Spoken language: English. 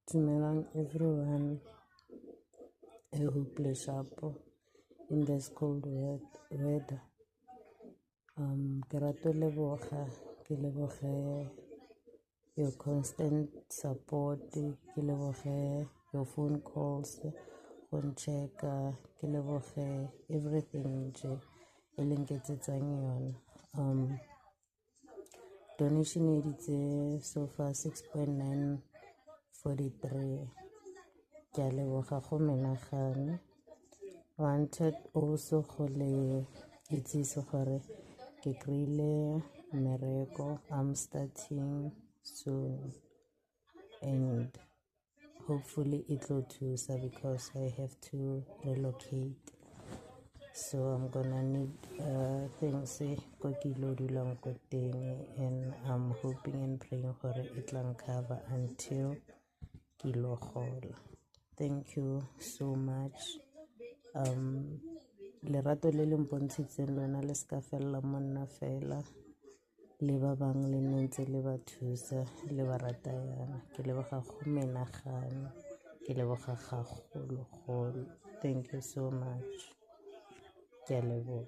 Dumelang everyone. I hope le sharpo in this cold weather. Ke rata leboga ke leboge your constant support, ke leboge your phone calls go ncheka, ke leboge everything nje e le nketsetsang yona. Donation e ditse so far 6.943. Ke a leboga go menagane. Wanted also go le itsise gore ke kry-ile mmereko. I'm starting soon and hopefully it will thusa because I have to relocate, so I'm gonna need things ko ke ilo dulang ko teng, and I'm hoping and praying gore it tla cover until ke ilo gola. Thank you so much. Lerato le le mpontshitseng lona le ska fella monna fela, le ba bang le ntse le ba thusa le ba rata yana. Ke leboga go menagane, ke leboga gagolo. Thank you so much. Ke a leboga.